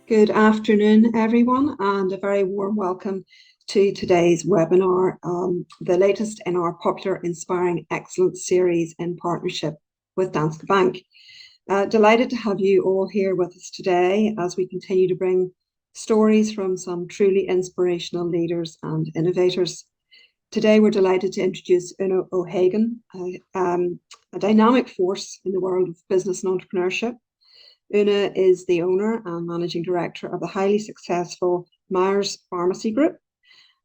Good afternoon, everyone, and a very warm welcome to today's webinar, the latest in our popular Inspiring Excellence series in partnership with Danske Bank. Delighted to have you all here with us today as we continue to bring stories from some truly inspirational leaders and innovators. Today, we're delighted to introduce Oonagh O'Hagan, a dynamic force in the world of business and entrepreneurship. Oonagh is the owner and managing director of the highly successful Meagher's Pharmacy Group.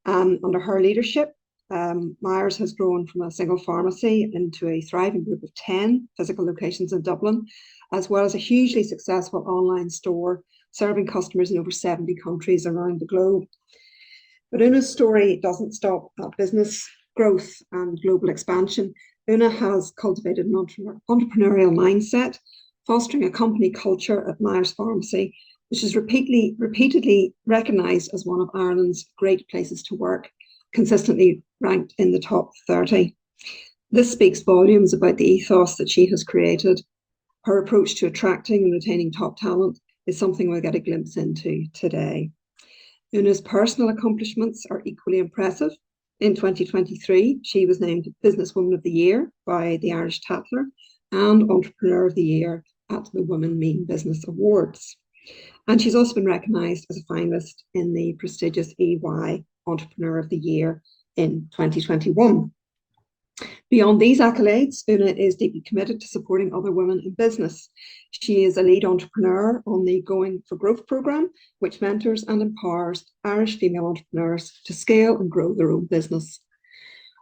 Under her leadership, Meagher's has grown from a single pharmacy into a thriving group of 10 physical locations in Dublin, as well as a hugely successful online store serving customers in over 70 countries around the globe. But Oonagh's story doesn't stop at business growth and global expansion. Oonagh has cultivated an entrepreneurial mindset, fostering a company culture at Meagher's Pharmacy, which is repeatedly recognised as one of Ireland's great places to work, consistently ranked in the top 30. This speaks volumes about the ethos that she has created. Her approach to attracting and retaining top talent is something we'll get a glimpse into today. Oonagh's personal accomplishments are equally impressive. In 2023, she was named Businesswoman of the Year by the Irish Tatler and Entrepreneur of the Year at the Women Mean Business Awards. And she's also been recognised as a finalist in the prestigious EY Entrepreneur of the Year in 2021. Beyond these accolades, Oonagh is deeply committed to supporting other women in business. She is a lead entrepreneur on the Going for Growth programme, which mentors and empowers Irish female entrepreneurs to scale and grow their own business.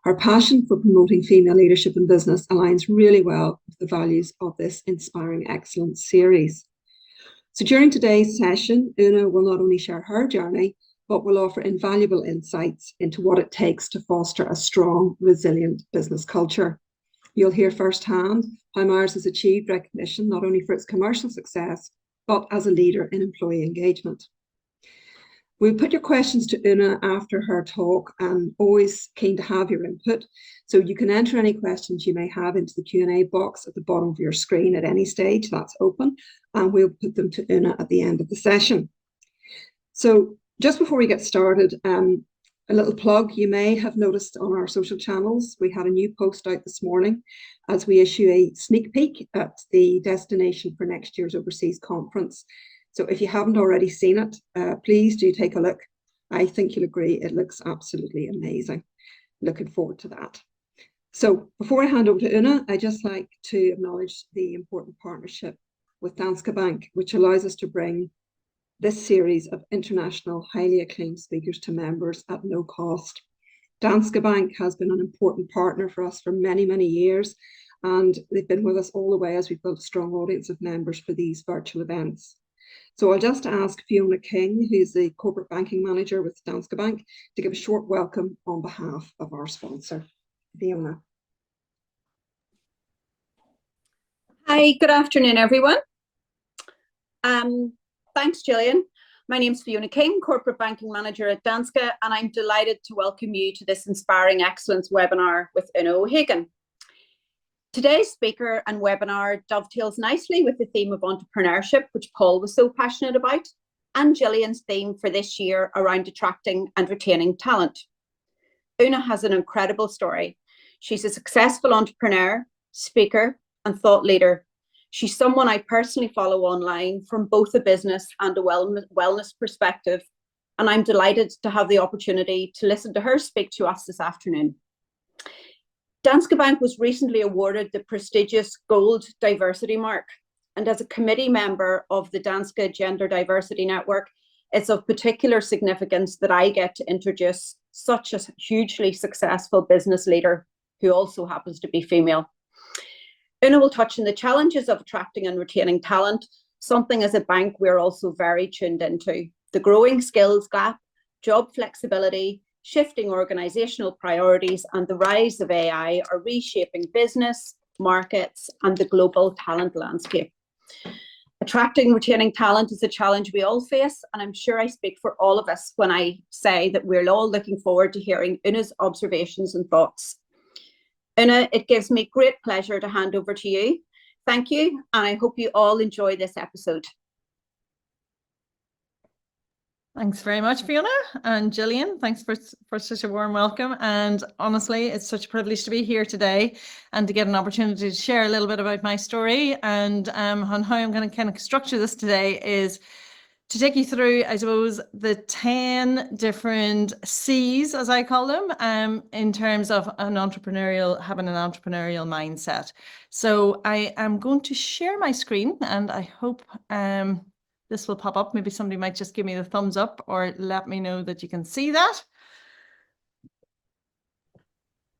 Her passion for promoting female leadership in business aligns really well with the values of this Inspiring Excellence series. So during today's session, Oonagh will not only share her journey, but will offer invaluable insights into what it takes to foster a strong, resilient business culture. You'll hear firsthand how Meagher's has achieved recognition not only for its commercial success, but as a leader in employee engagement. We'll put your questions to Oonagh after her talk, and always keen to have your input. So you can enter any questions you may have into the Q&A box at the bottom of your screen at any stage. That's open, and we'll put them to Oonagh at the end of the session. So just before we get started, a little plug. You may have noticed on our social channels, we had a new post out this morning as we issue a sneak peek at the destination for next year's overseas conference. So if you haven't already seen it, please do take a look. I think you'll agree it looks absolutely amazing. Looking forward to that. So before I hand over to Oonagh, I'd just like to acknowledge the important partnership with Danske Bank, which allows us to bring this series of international, highly acclaimed speakers to members at no cost. Danske Bank has been an important partner for us for many, many years, and they've been with us all the way as we've built a strong audience of members for these virtual events. So I'll just ask Fiona King, who's the Corporate Banking Manager with Danske Bank, to give a short welcome on behalf of our sponsor. Fiona. Hi, good afternoon, everyone. Thanks, Gillian. My name's Fiona King, Corporate Banking Manager at Danske, and I'm delighted to welcome you to this Inspiring Excellence webinar with Oonagh O'Hagan. Today's speaker and webinar dovetails nicely with the theme of entrepreneurship, which Paul was so passionate about, and Gillian's theme for this year around attracting and retaining talent. Oonagh has an incredible story. She's a successful entrepreneur, speaker, and thought leader. She's someone I personally follow online from both a business and a wellness perspective, and I'm delighted to have the opportunity to listen to her speak to us this afternoon. Danske Bank was recently awarded the prestigious Gold Diversity Mark, and as a committee member of the Danske Gender Diversity Network, it's of particular significance that I get to introduce such a hugely successful business leader who also happens to be female. Oonagh will touch on the challenges of attracting and retaining talent, something as a bank we're also very tuned into. The growing skills gap, job flexibility, shifting organisational priorities, and the rise of AI are reshaping business, markets, and the global talent landscape. Attracting and retaining talent is a challenge we all face, and I'm sure I speak for all of us when I say that we're all looking forward to hearing Oonagh's observations and thoughts. Oonagh, it gives me great pleasure to hand over to you. Thank you, and I hope you all enjoy this episode. Thanks very much, Fiona and Gillian. Thanks for such a warm welcome. And honestly, it's such a privilege to be here today and to get an opportunity to share a little bit about my story. And on how I'm going to kind of structure this today is to take you through, I suppose, the 10 different C's, as I call them, in terms of having an entrepreneurial mindset. So I am going to share my screen, and I hope this will pop up. Maybe somebody might just give me the thumbs up or let me know that you can see that.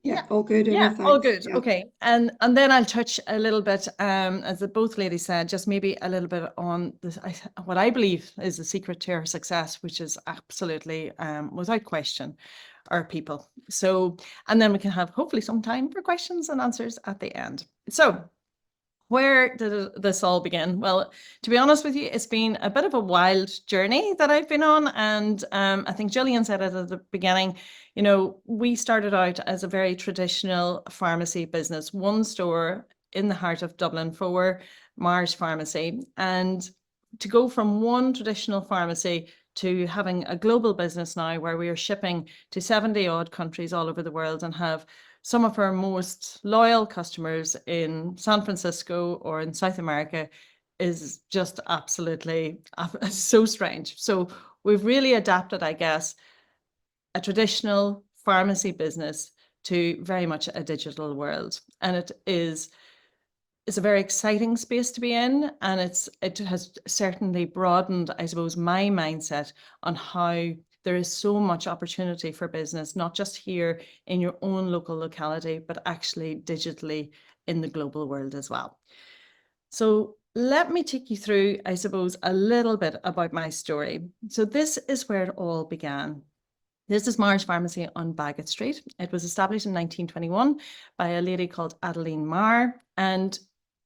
Yeah, all good. Yeah, all good. Yeah. Okay. And then I'll touch a little bit, as both ladies said, just maybe a little bit on this, what I believe is the secret to our success, which is absolutely, without question, our people. So, and then we can have hopefully some time for questions and answers at the end. So, where did this all begin? Well, to be honest with you, it's been a bit of a wild journey that I've been on. And I think Gillian said it at the beginning, you know, we started out as a very traditional pharmacy business, one store in the heart of Dublin for Meagher's Pharmacy. And to go from one traditional pharmacy to having a global business now where we are shipping to 70 odd countries all over the world and have some of our most loyal customers in San Francisco or in South America is just absolutely so strange. So we've really adapted, I guess, a traditional pharmacy business to very much a digital world. And it's a very exciting space to be in. And it has certainly broadened, I suppose, my mindset on how there is so much opportunity for business, not just here in your own local locality, but actually digitally in the global world as well. So let me take you through, I suppose, a little bit about my story. So this is where it all began. This is Meagher's Pharmacy on Baggot Street. It was established in 1921 by a lady called Adeline Meagher, and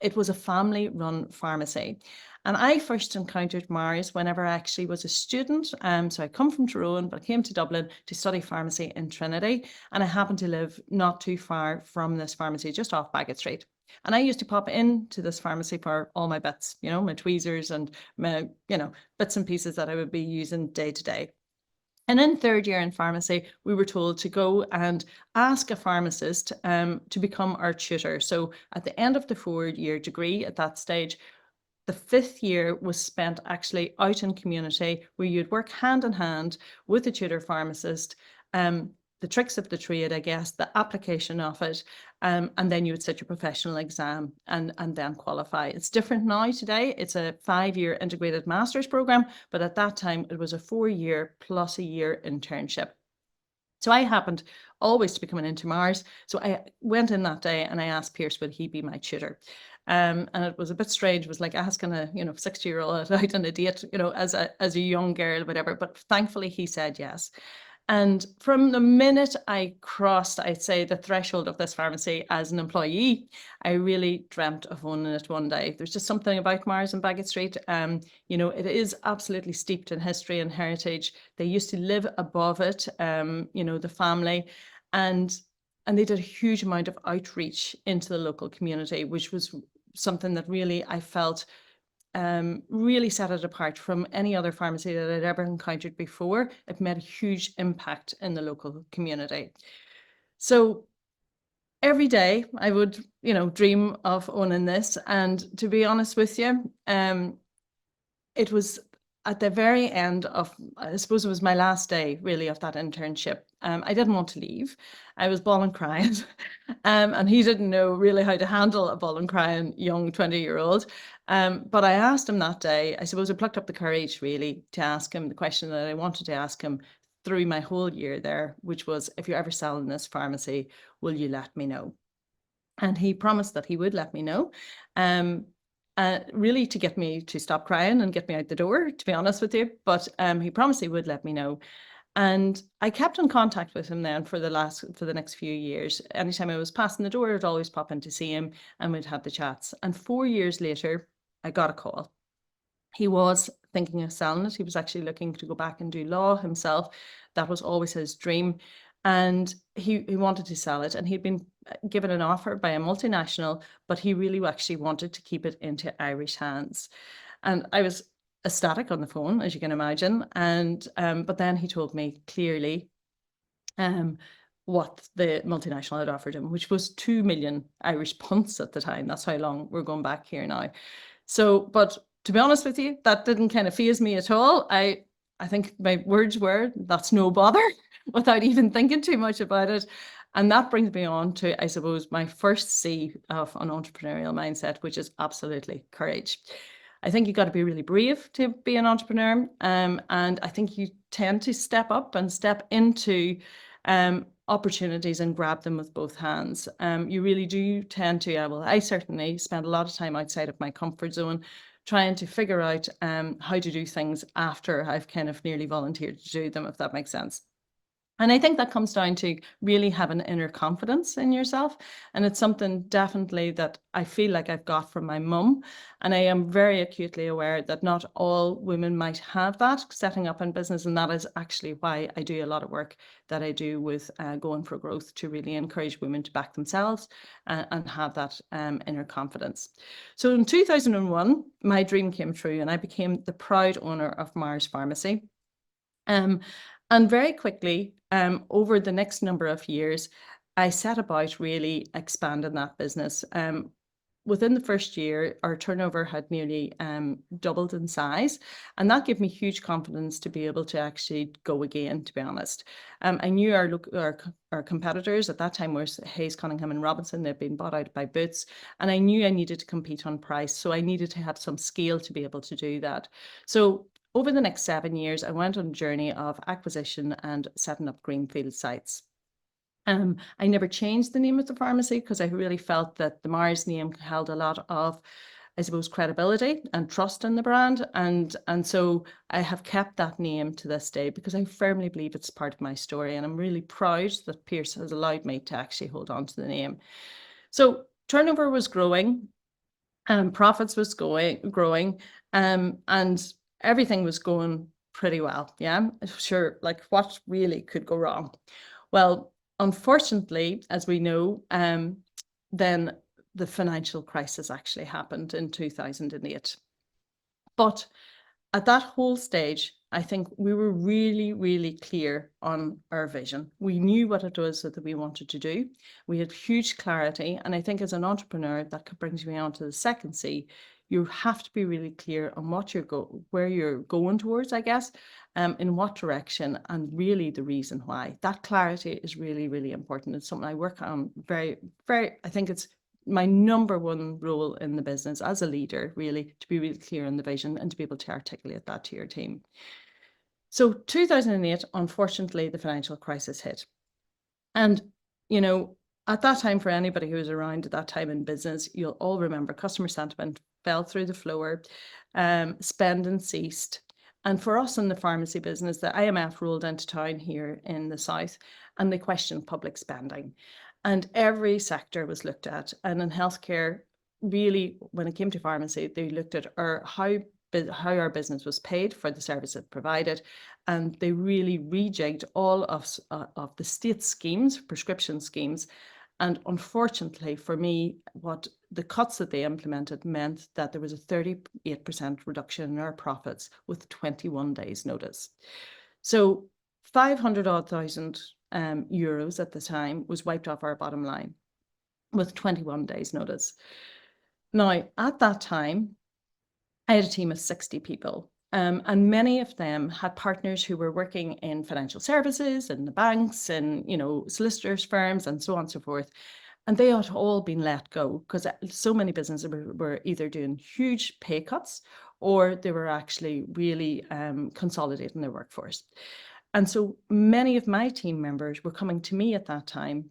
it was a family-run pharmacy. And I first encountered Meagher's whenever I actually was a student. So I come from Tyrone, but I came to Dublin to study pharmacy in Trinity. And I happened to live not too far from this pharmacy, just off Baggot Street. And I used to pop into this pharmacy for all my bits, you know, my tweezers and my, you know, bits and pieces that I would be using day to day. And in third year in pharmacy, we were told to go and ask a pharmacist to become our tutor. So at the end of the 4-year degree at that stage, the 5th year was spent actually out in community where you'd work hand in hand with the tutor pharmacist, the tricks of the trade, I guess, the application of it, and then you would sit your professional exam and then qualify. It's different now today. It's a 5-year integrated master's program, but at that time it was a 4-year plus a year internship. So I happened always to be coming into Meagher's. So I went in that day and I asked Pierce, would he be my tutor? And it was a bit strange. It was like asking a 60-year-old out on a date, as a young girl, whatever. But thankfully he said yes. And from the minute I crossed, I'd say, the threshold of this pharmacy as an employee, I really dreamt of owning it one day. There's just something about Meagher's and Baggot Street. It is absolutely steeped in history and heritage. They used to live above it, the family, and they did a huge amount of outreach into the local community, which was something that really I felt really set it apart from any other pharmacy that I'd ever encountered before. It made a huge impact in the local community. So every day I would, dream of owning this. And to be honest with you, it was at the very end of, I suppose it was my last day really of that internship. I didn't want to leave. I was bawling crying and he didn't know really how to handle a bawling crying young 20-year-old. But I asked him that day, I suppose I plucked up the courage really to ask him the question that I wanted to ask him through my whole year there, which was, if you're ever selling this pharmacy, will you let me know? And he promised that he would let me know. Really to get me to stop crying and get me out the door, to be honest with you. But he promised he would let me know. And I kept in contact with him then for the next few years. Anytime I was passing the door, I'd always pop in to see him and we'd have the chats. And 4 years later, I got a call. He was thinking of selling it. He was actually looking to go back and do law himself. That was always his dream. And he wanted to sell it, and he'd been given an offer by a multinational, but he really actually wanted to keep it into Irish hands. And I was ecstatic on the phone, as you can imagine. And but then he told me clearly what the multinational had offered him, which was 2 million Irish punts at the time. That's how long we're going back here now. So, but to be honest with you, that didn't kind of faze me at all. I think my words were, that's no bother, without even thinking too much about it. And that brings me on to, I suppose, my first C of an entrepreneurial mindset, which is absolutely courage. I think you've got to be really brave to be an entrepreneur. And I think you tend to step up and step into opportunities and grab them with both hands. You really do tend to, well, I certainly spend a lot of time outside of my comfort zone trying to figure out how to do things after I've kind of nearly volunteered to do them, if that makes sense. And I think that comes down to really having inner confidence in yourself. And it's something definitely that I feel like I've got from my mum. And I am very acutely aware that not all women might have that setting up in business. And that is actually why I do a lot of work that I do with Going for Growth, to really encourage women to back themselves and have that inner confidence. So in 2001, my dream came true and I became the proud owner of Meagher's Pharmacy. And very quickly, over the next number of years, I set about really expanding that business. Within the first year, our turnover had nearly doubled in size, and that gave me huge confidence to be able to actually go again, to be honest. I knew our competitors at that time were Hayes, Cunningham and Robinson. They'd been bought out by Boots, and I knew I needed to compete on price, so I needed to have some scale to be able to do that. So over the next 7 years, I went on a journey of acquisition and setting up greenfield sites. I never changed the name of the pharmacy because I really felt that the Meagher's name held a lot of, I suppose, credibility and trust in the brand. And so I have kept that name to this day because I firmly believe it's part of my story. And I'm really proud that Pierce has allowed me to actually hold on to the name. So turnover was growing, profits was growing, and everything was going pretty well. Yeah, sure. Like, what really could go wrong? Well, unfortunately, as we know, then the financial crisis actually happened in 2008. But at that whole stage, I think we were really, really clear on our vision. We knew what it was that we wanted to do. We had huge clarity. And I think as an entrepreneur, that brings me on to the second C. You have to be really clear on what where you're going towards, I guess, in what direction, and really the reason why. That clarity is really, really important. It's something I work on very, very, I think it's my number one role in the business as a leader, really, to be really clear on the vision and to be able to articulate that to your team. So 2008, unfortunately, the financial crisis hit. And, you know, at that time, for anybody who was around at that time in business, you'll all remember customer sentiment fell through the floor, spending ceased. And for us in the pharmacy business, the IMF rolled into town here in the south, and they questioned public spending. And every sector was looked at. And in healthcare, really, when it came to pharmacy, they looked at how our business was paid for the service it provided. And they really rejigged all of the state schemes, prescription schemes. And unfortunately for me, what the cuts that they implemented meant that there was a 38% reduction in our profits with 21 days notice. So 500,000 euros at the time was wiped off our bottom line with 21 days notice. Now, at that time, I had a team of 60 people, and many of them had partners who were working in financial services and the banks and, you know, solicitors firms and so on and so forth. And they had all been let go because so many businesses were either doing huge pay cuts or they were actually really consolidating their workforce. And so many of my team members were coming to me at that time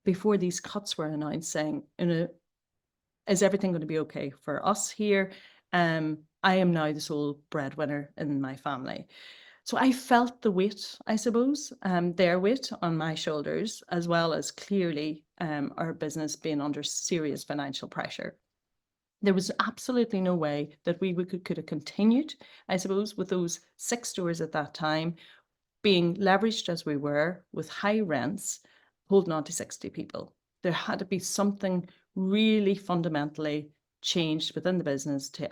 before these cuts were announced saying, is everything going to be okay for us here? I am now the sole breadwinner in my family. So I felt the weight, I suppose, their weight on my shoulders, as well as clearly our business being under serious financial pressure. There was absolutely no way that we could have continued, I suppose, with those 6 stores at that time, being leveraged as we were with high rents, holding on to 60 people. There had to be something really fundamentally changed within the business to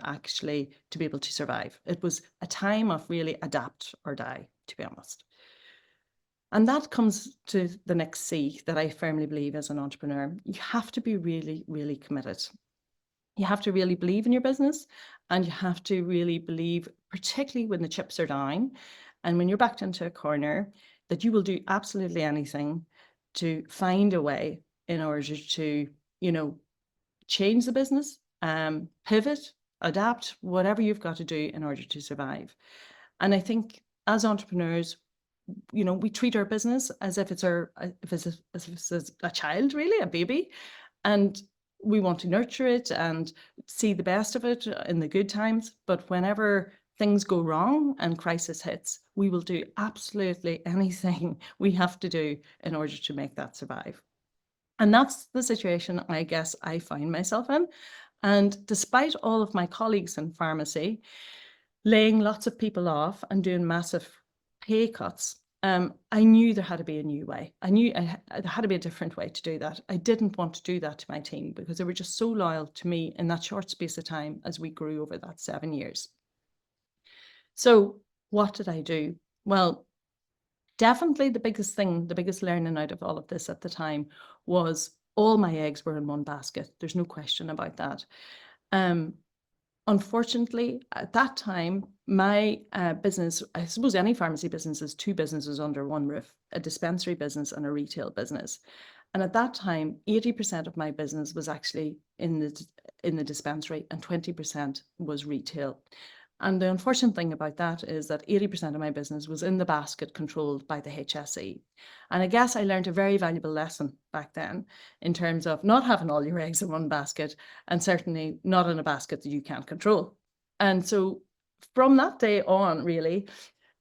be able to survive. It was a time of really adapt or die, to be honest. And that comes to the next C that I firmly believe as an entrepreneur. You have to be really, really committed. You have to really believe in your business, and you have to really believe, particularly when the chips are down and when you're backed into a corner, that you will do absolutely anything to find a way in order to, change the business, pivot, adapt, whatever you've got to do in order to survive. And I think as entrepreneurs, we treat our business as if it's a child, really, a baby, and we want to nurture it and see the best of it in the good times. But whenever things go wrong and crisis hits, we will do absolutely anything we have to do in order to make that survive. And that's the situation I guess I find myself in. And despite all of my colleagues in pharmacy laying lots of people off and doing massive pay cuts, I knew there had to be a new way. I knew there had to be a different way to do that. I didn't want to do that to my team because they were just so loyal to me in that short space of time as we grew over that 7 years. So what did I do? Well, definitely the biggest learning out of all of this at the time was all my eggs were in one basket. There's no question about that. Unfortunately, at that time, my business, I suppose any pharmacy business is two businesses under one roof, a dispensary business and a retail business. And at that time, 80% of my business was actually in the dispensary and 20% was retail. And the unfortunate thing about that is that 80% of my business was in the basket controlled by the HSE. And I guess I learned a very valuable lesson back then in terms of not having all your eggs in one basket and certainly not in a basket that you can't control. And so from that day on, really,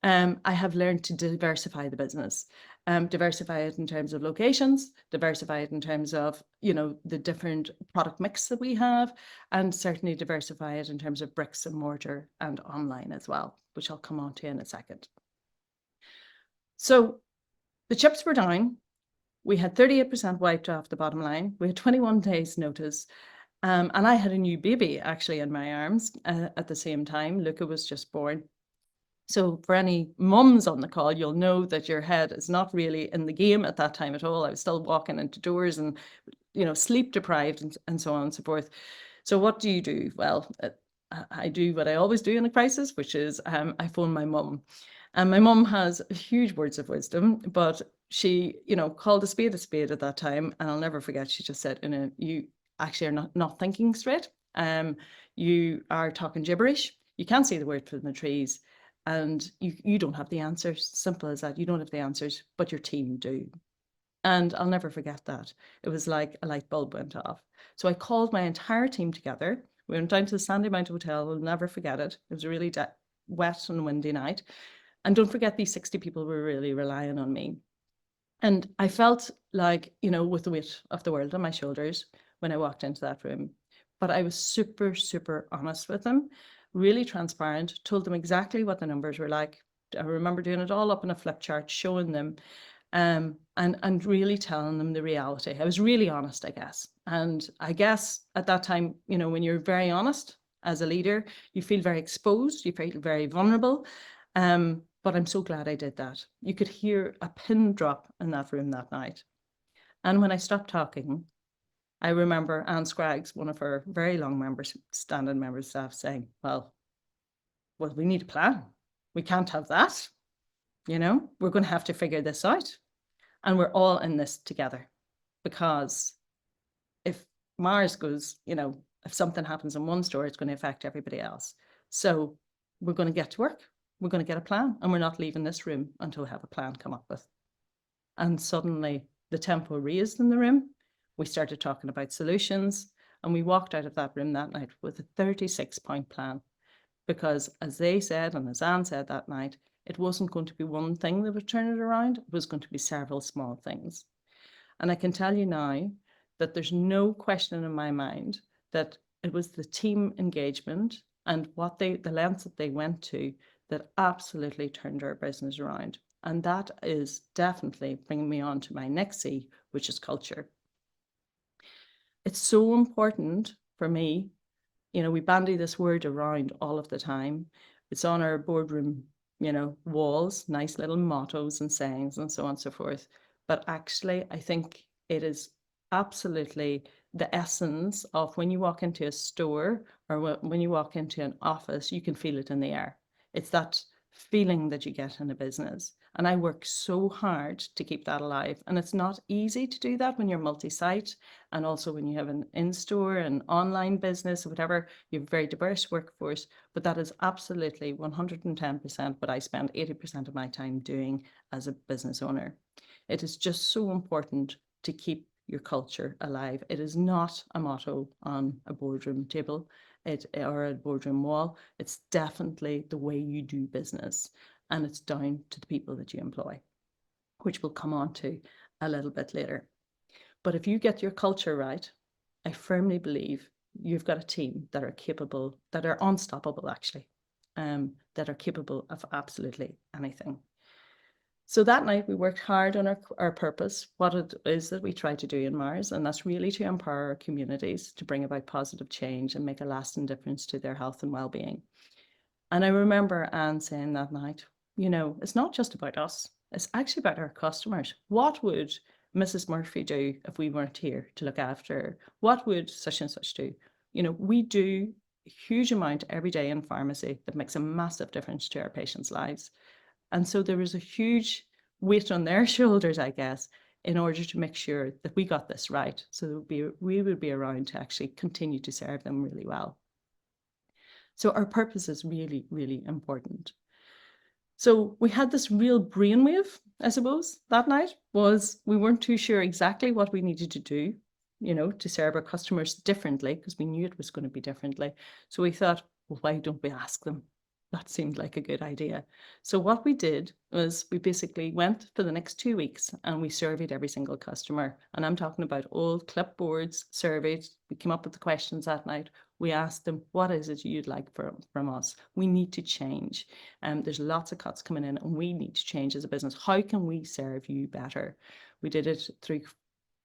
I have learned to diversify the business. Diversify it in terms of locations, diversify it in terms of, the different product mix that we have, and certainly diversify it in terms of bricks and mortar and online as well, which I'll come on to in a second. So the chips were down. We had 38% wiped off the bottom line. We had 21 days notice. And I had a new baby actually in my arms at the same time. Luca was just born. So for any mums on the call, you'll know that your head is not really in the game at that time at all. I was still walking into doors and, sleep deprived and so on and so forth. So what do you do? Well, I do what I always do in a crisis, which is I phone my mum. And my mum has huge words of wisdom, but she, called a spade at that time. And I'll never forget, she just said, you actually are not thinking straight. You are talking gibberish. You can't see the wood from the trees. And you don't have the answers. Simple as that. You don't have the answers, but your team do. And I'll never forget that. It was like a light bulb went off. So I called my entire team together. We went down to the Sandy Mount Hotel. We'll never forget it. It was a really wet and windy night. And don't forget, these 60 people were really relying on me. And I felt like, with the weight of the world on my shoulders when I walked into that room. But I was super, super honest with them. Really transparent, told them exactly what the numbers were like. I remember doing it all up in a flip chart, showing them, and really telling them the reality. I was really honest, I guess. And I guess at that time, when you're very honest as a leader, you feel very exposed, you feel very vulnerable. But I'm so glad I did that. You could hear a pin drop in that room that night. And when I stopped talking, I remember Anne Scraggs, one of our very long standing members of staff, saying, well, we need a plan. We can't have that. We're going to have to figure this out. And we're all in this together. Because if Mars goes, if something happens in one store, it's going to affect everybody else. So we're going to get to work. We're going to get a plan. And we're not leaving this room until we have a plan come up with. And suddenly the tempo raised in the room. We started talking about solutions, and we walked out of that room that night with a 36-point plan. Because as they said, and as Anne said that night, it wasn't going to be one thing that would turn it around. It was going to be several small things. And I can tell you now that there's no question in my mind that it was the team engagement and the lengths that they went to that absolutely turned our business around. And that is definitely bringing me on to my next C, which is culture. It's so important for me You know, we bandy this word around all of the time. It's on our boardroom, you know, walls, nice little mottos and sayings and so on and so forth. But actually, I think it is absolutely the essence of when you walk into a store or when you walk into an office, you can feel it in the air. It's that feeling that you get in a business. And I work so hard to keep that alive. And it's not easy to do that when you're multi-site and also when you have an in-store and online business or whatever. You have a very diverse workforce, but that is absolutely 110% what I spend 80% of my time doing as a business owner. It is just so important to keep your culture alive. It is not a motto on a boardroom table or a boardroom wall. It's definitely the way you do business, and it's down to the people that you employ, which we'll come on to a little bit later. But if you get your culture right, I firmly believe you've got a team that are capable, that are unstoppable actually, that are capable of absolutely anything. So that night we worked hard on our purpose, what it is that we try to do in Mars, and that's really to empower our communities to bring about positive change and make a lasting difference to their health and well-being. And I remember Anne saying that night, you know, it's not just about us, it's actually about our customers. What would Mrs. Murphy do if we weren't here to look after her? What would such and such do? You know, we do a huge amount every day in pharmacy that makes a massive difference to our patients' lives. And so there was a huge weight on their shoulders, I guess, in order to make sure that we got this right. So we would be around to actually continue to serve them really well. So our purpose is really, really important. So we had this real brainwave, I suppose, that night. Was we weren't too sure exactly what we needed to do, you know, to serve our customers differently, because we knew it was going to be differently. So we thought, well, why don't we ask them? That seemed like a good idea. So what we did was we basically went for the next 2 weeks and we surveyed every single customer. And I'm talking about old clipboards, surveyed. We came up with the questions that night. We asked them, what is it you'd like from us? We need to change. There's lots of cuts coming in and we need to change as a business. How can we serve you better? We did it through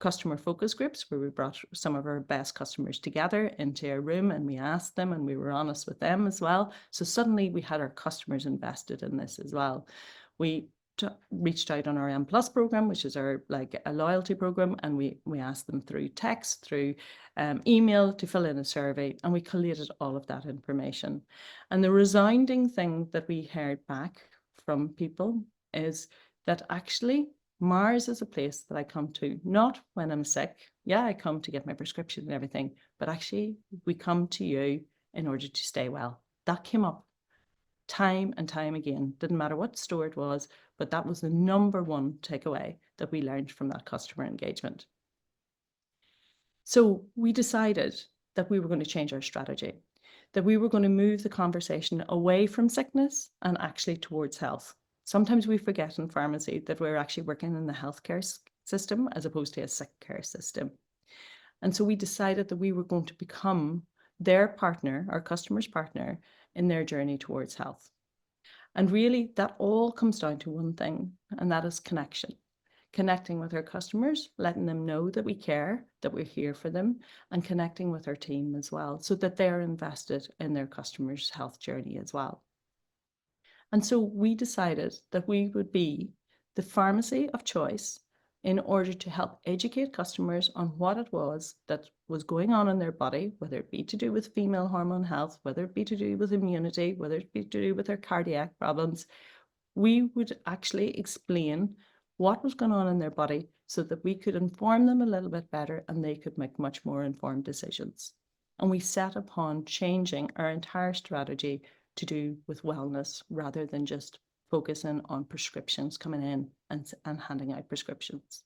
customer focus groups where we brought some of our best customers together into a room and we asked them and we were honest with them as well. So suddenly we had our customers invested in this as well. We reached out on our M Plus program, which is our like a loyalty program, and we asked them through text, through email to fill in a survey, and we collated all of that information. And the resounding thing that we heard back from people is that actually Mars is a place that I come to, not when I'm sick. Yeah, I come to get my prescription and everything, but actually we come to you in order to stay well. That came up time and time again. Didn't matter what store it was, but that was the number one takeaway that we learned from that customer engagement. So we decided that we were going to change our strategy, that we were going to move the conversation away from sickness and actually towards health. Sometimes we forget in pharmacy that we're actually working in the healthcare system as opposed to a sick care system. And so we decided that we were going to become their partner, our customer's partner, in their journey towards health. And really, that all comes down to one thing, and that is connection. Connecting with our customers, letting them know that we care, that we're here for them, and connecting with our team as well, so that they're invested in their customers' health journey as well. And so we decided that we would be the pharmacy of choice in order to help educate customers on what it was that was going on in their body, whether it be to do with female hormone health, whether it be to do with immunity, whether it be to do with their cardiac problems. We would actually explain what was going on in their body so that we could inform them a little bit better and they could make much more informed decisions. And we set upon changing our entire strategy to do with wellness rather than just focusing on prescriptions coming in and handing out prescriptions.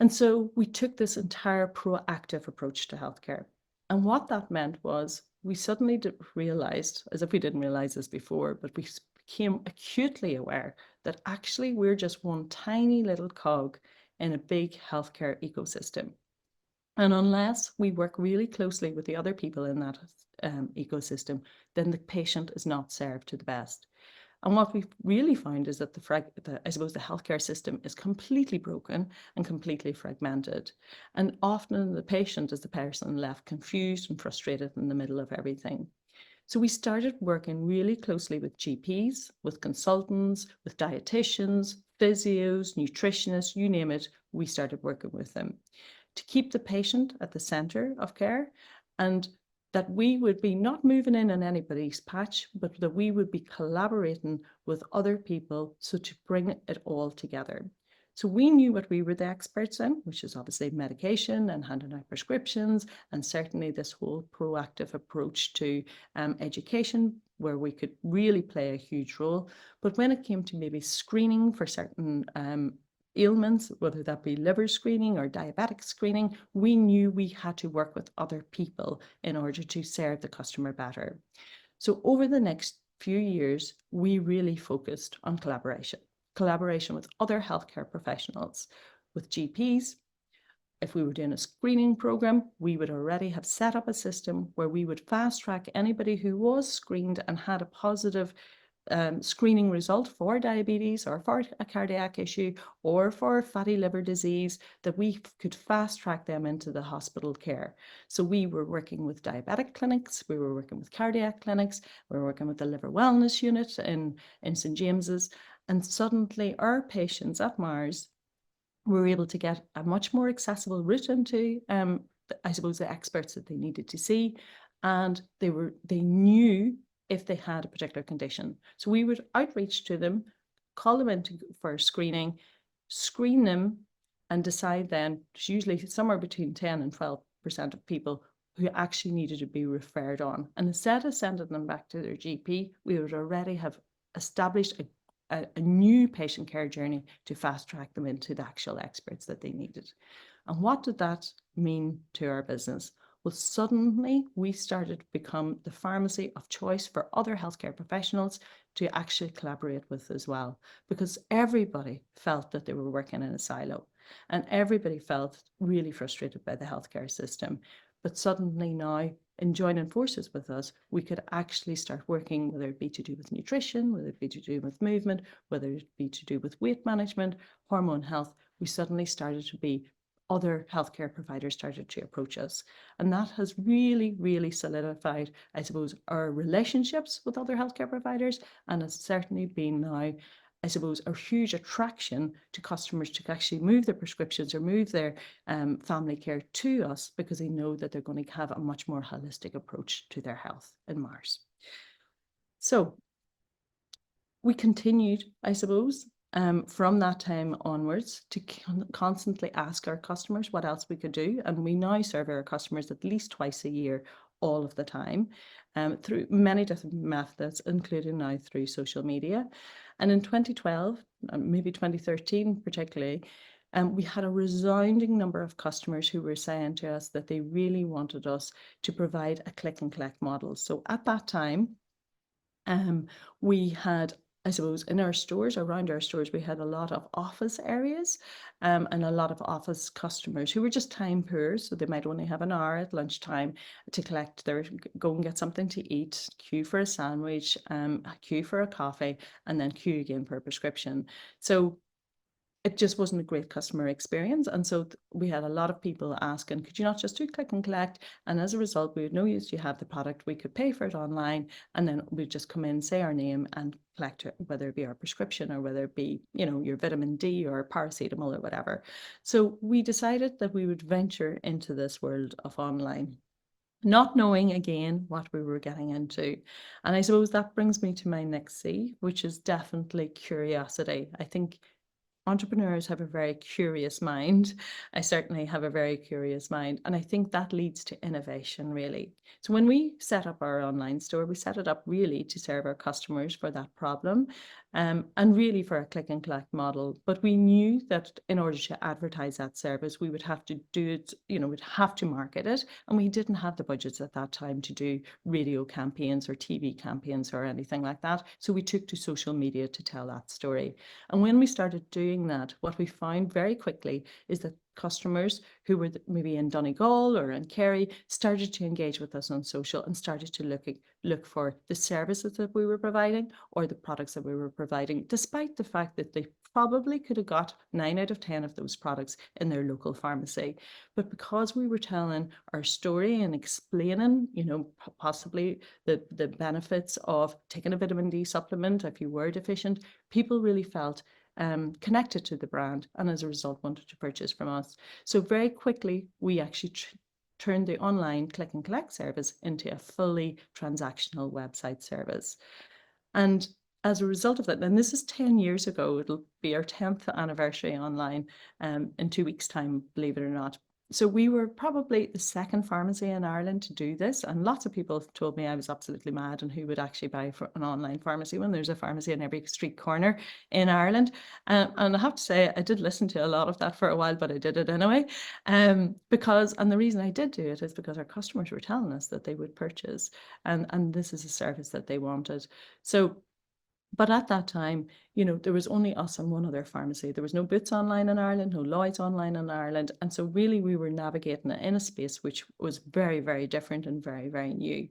And so we took this entire proactive approach to healthcare. And what that meant was we suddenly realized, as if we didn't realize this before, but we became acutely aware that actually we're just one tiny little cog in a big healthcare ecosystem. And unless we work really closely with the other people in that ecosystem, then the patient is not served to the best. And what we've really found is that I suppose the healthcare system is completely broken and completely fragmented. And often the patient is the person left confused and frustrated in the middle of everything. So we started working really closely with GPs, with consultants, with dietitians, physios, nutritionists, you name it, we started working with them to keep the patient at the centre of care, and that we would be not moving in on anybody's patch, but that we would be collaborating with other people so to bring it all together. So we knew what we were the experts in, which is obviously medication and handing out prescriptions, and certainly this whole proactive approach to education, where we could really play a huge role. But when it came to maybe screening for certain ailments, whether that be liver screening or diabetic screening, we knew we had to work with other people in order to serve the customer better. So over the next few years, we really focused on collaboration with other healthcare professionals, with GPs. If we were doing a screening program, we would already have set up a system where we would fast track anybody who was screened and had a positive screening result for diabetes or for a cardiac issue or for fatty liver disease, that we could fast track them into the hospital care. So we were working with diabetic clinics, we were working with cardiac clinics, we were working with the liver wellness unit in St. James's, and suddenly our patients at Mars were able to get a much more accessible route into, I suppose, the experts that they needed to see, and they knew if they had a particular condition. So we would outreach to them, call them in for screening, screen them, and decide then, it's usually somewhere between 10 and 12% of people who actually needed to be referred on. And instead of sending them back to their GP, we would already have established a new patient care journey to fast track them into the actual experts that they needed. And what did that mean to our business? Well, suddenly we started to become the pharmacy of choice for other healthcare professionals to actually collaborate with as well, because everybody felt that they were working in a silo and everybody felt really frustrated by the healthcare system. But suddenly now, in joining forces with us, we could actually start working, whether it be to do with nutrition, whether it be to do with movement, whether it be to do with weight management, hormone health. We suddenly started to be, other healthcare providers started to approach us. And that has really, really solidified, I suppose, our relationships with other healthcare providers, and has certainly been now, I suppose, a huge attraction to customers to actually move their prescriptions or move their family care to us, because they know that they're going to have a much more holistic approach to their health in Mars. So we continued, I suppose, from that time onwards to constantly ask our customers what else we could do. And we now serve our customers at least twice a year, all of the time, through many different methods, including now through social media. And in 2012, maybe 2013 particularly, we had a resounding number of customers who were saying to us that they really wanted us to provide a click and collect model. So at that time, we had, I suppose, in our stores, around our stores, we had a lot of office areas and a lot of office customers who were just time poor. So they might only have an hour at lunchtime to go and get something to eat, queue for a sandwich, queue for a coffee, and then queue again for a prescription. So it just wasn't a great customer experience. And so we had a lot of people asking, could you not just do click and collect? And as a result, we would know you have the product, we could pay for it online, and then we'd just come in, say our name, and collect it, whether it be our prescription or whether it be, your vitamin D or paracetamol or whatever. So we decided that we would venture into this world of online, not knowing again what we were getting into. And I suppose that brings me to my next C, which is definitely curiosity. I think entrepreneurs have a very curious mind. I certainly have a very curious mind. And I think that leads to innovation, really. So when we set up our online store, we set it up really to serve our customers for that problem, and really for a click and collect model. But we knew that in order to advertise that service, we would have to do it, we'd have to market it. And we didn't have the budgets at that time to do radio campaigns or TV campaigns or anything like that. So we took to social media to tell that story. And when we started doing doing that, what we found very quickly is that customers who were maybe in Donegal or in Kerry started to engage with us on social and started to look for the services that we were providing or the products that we were providing, despite the fact that they probably could have got 9 out of 10 of those products in their local pharmacy. But because we were telling our story and explaining, possibly the benefits of taking a vitamin D supplement if you were deficient, people really felt connected to the brand and as a result wanted to purchase from us. So very quickly, we actually turned the online click and collect service into a fully transactional website service. And as a result of that, and this is 10 years ago, it'll be our 10th anniversary online in 2 weeks' time, believe it or not. So we were probably the second pharmacy in Ireland to do this. And lots of people told me I was absolutely mad and who would actually buy for an online pharmacy when there's a pharmacy in every street corner in Ireland. And I have to say, I did listen to a lot of that for a while, but I did it anyway. And the reason I did do it is because our customers were telling us that they would purchase. And this is a service that they wanted. But at that time, there was only us and one other pharmacy. There was no Boots online in Ireland, no Lloyd's online in Ireland. And so really we were navigating it in a space which was very, very different and very, very new.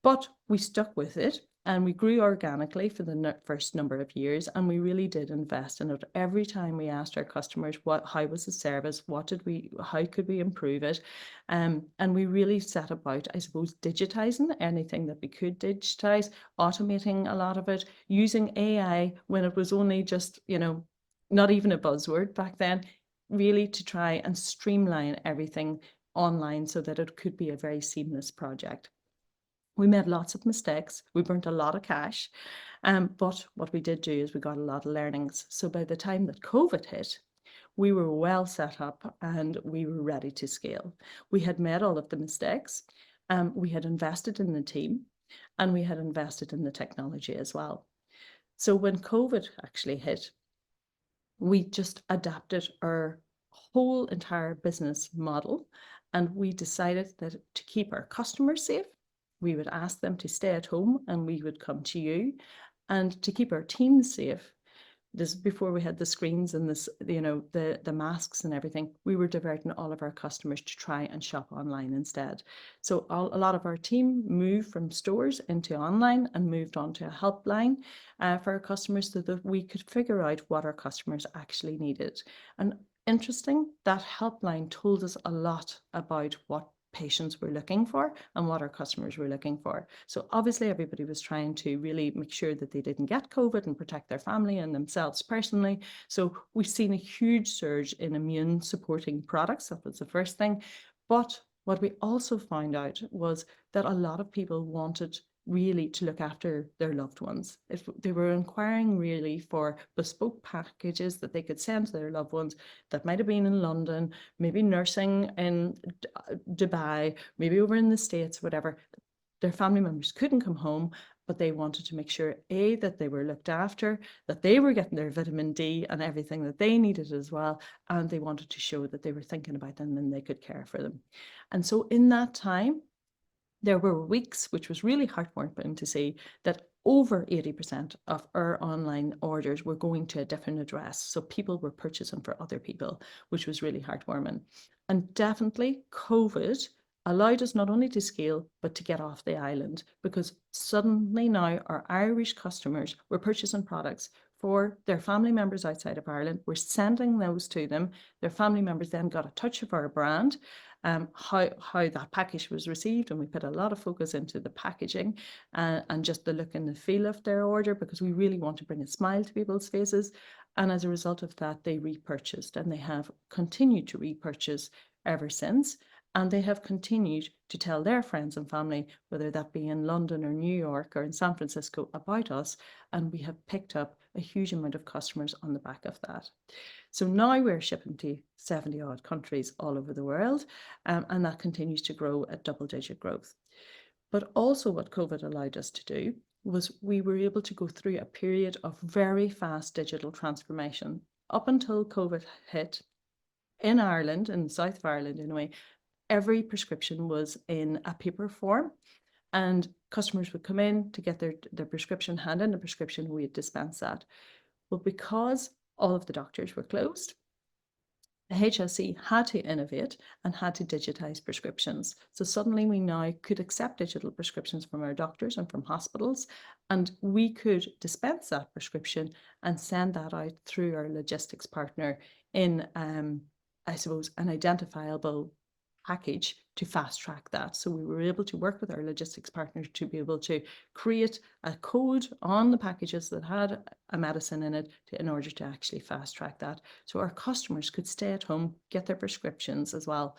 But we stuck with it and we grew organically for the first number of years. And we really did invest in it. Every time we asked our customers, how was the service? How could we improve it? And we really set about, I suppose, digitizing anything that we could digitize, automating a lot of it, using AI when it was only just, not even a buzzword back then, really to try and streamline everything online so that it could be a very seamless project. We made lots of mistakes. We burnt a lot of cash. But what we did do is we got a lot of learnings. So by the time that COVID hit, we were well set up and we were ready to scale. We had made all of the mistakes. We had invested in the team and we had invested in the technology as well. So when COVID actually hit, we just adapted our whole entire business model and we decided that to keep our customers safe, we would ask them to stay at home and we would come to you. And to keep our team safe, this before we had the screens and this, the masks and everything, we were diverting all of our customers to try and shop online instead. So a lot of our team moved from stores into online and moved on to a helpline for our customers so that we could figure out what our customers actually needed. And interesting, that helpline told us a lot about what patients were looking for and what our customers were looking for. So obviously everybody was trying to really make sure that they didn't get COVID and protect their family and themselves personally. So we've seen a huge surge in immune supporting products. That was the first thing. But what we also found out was that a lot of people wanted really to look after their loved ones. If they were inquiring really for bespoke packages that they could send to their loved ones that might have been in London, maybe nursing in Dubai, maybe over in the States, whatever. Their family members couldn't come home, but they wanted to make sure, A, that they were looked after, that they were getting their vitamin D and everything that they needed as well. And they wanted to show that they were thinking about them and they could care for them. And so in that time, there were weeks, which was really heartwarming to see, that over 80% of our online orders were going to a different address. So people were purchasing for other people, which was really heartwarming. And definitely COVID allowed us not only to scale, but to get off the island, because suddenly now our Irish customers were purchasing products for their family members outside of Ireland. We're sending those to them. Their family members then got a touch of our brand. How that package was received, and we put a lot of focus into the packaging and just the look and the feel of their order, because we really want to bring a smile to people's faces. And as a result of that, they repurchased, and they have continued to repurchase ever since. And they have continued to tell their friends and family, whether that be in London or New York or in San Francisco, about us. And we have picked up a huge amount of customers on the back of that. So now we're shipping to 70 odd countries all over the world, and that continues to grow at double-digit growth. But also what COVID allowed us to do was we were able to go through a period of very fast digital transformation. Up until COVID hit, in Ireland, in the south of Ireland anyway, every prescription was in a paper form, and customers would come in to get their prescription, hand in a prescription, we'd dispense that. But because all of the doctors were closed. The HSE had to innovate and had to digitise prescriptions. So suddenly we now could accept digital prescriptions from our doctors and from hospitals, and we could dispense that prescription and send that out through our logistics partner in, I suppose, an identifiable package to fast track that. So we were able to work with our logistics partners to be able to create a code on the packages that had a medicine in it in order to actually fast track that. So our customers could stay at home, get their prescriptions as well.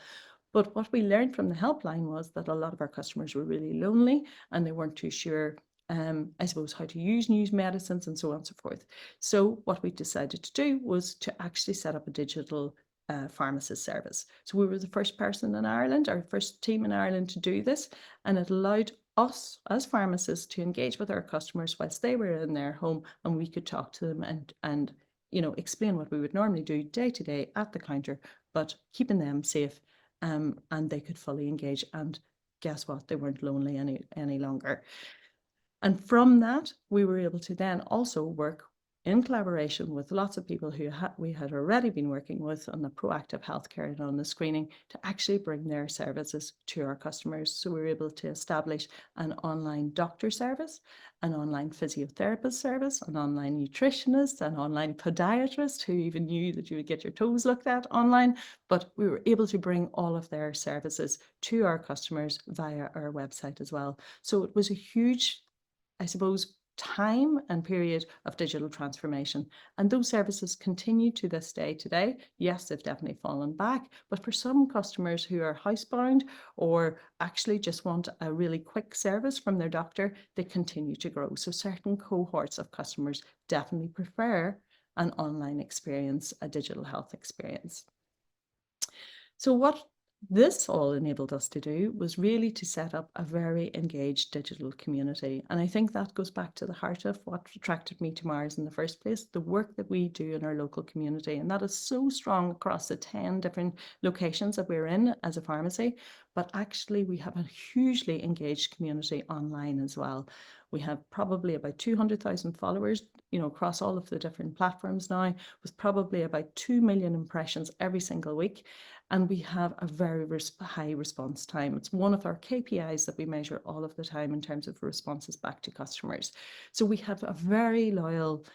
But what we learned from the helpline was that a lot of our customers were really lonely and they weren't too sure, I suppose, how to use new medicines and so on and so forth. So what we decided to do was to actually set up a digital pharmacist service. So we were the first person in Ireland, our first team in Ireland to do this, and it allowed us as pharmacists to engage with our customers whilst they were in their home, and we could talk to them and explain what we would normally do day to day at the counter, but keeping them safe, and they could fully engage. And guess what? They weren't lonely any longer. And from that, we were able to then also work in collaboration with lots of people who we had already been working with on the proactive healthcare and on the screening to actually bring their services to our customers. So we were able to establish an online doctor service, an online physiotherapist service, an online nutritionist, an online podiatrist, who even knew that you would get your toes looked at online. But we were able to bring all of their services to our customers via our website as well. So it was a huge, I suppose, time and period of digital transformation. And those services continue to this day today. Yes, they've definitely fallen back, but for some customers who are housebound or actually just want a really quick service from their doctor, they continue to grow. So certain cohorts of customers definitely prefer an online experience, a digital health experience. So what this all enabled us to do was really to set up a very engaged digital community. And I think that goes back to the heart of what attracted me to Mars in the first place, the work that we do in our local community. And that is so strong across the 10 different locations that we're in as a pharmacy. But actually, we have a hugely engaged community online as well. We have probably about 200,000 followers, across all of the different platforms now, with probably about 2 million impressions every single week. And we have a very high response time. It's one of our KPIs that we measure all of the time in terms of responses back to customers. So we have a very loyal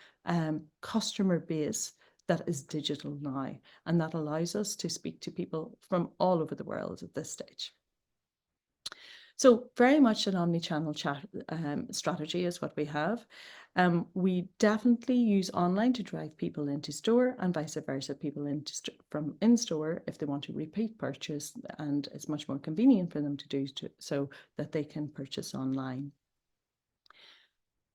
customer base that is digital now, and that allows us to speak to people from all over the world at this stage. So very much an omni-channel strategy is what we have. We definitely use online to drive people into store and vice versa, people from in-store if they want to repeat purchase, and it's much more convenient for them to do so that they can purchase online.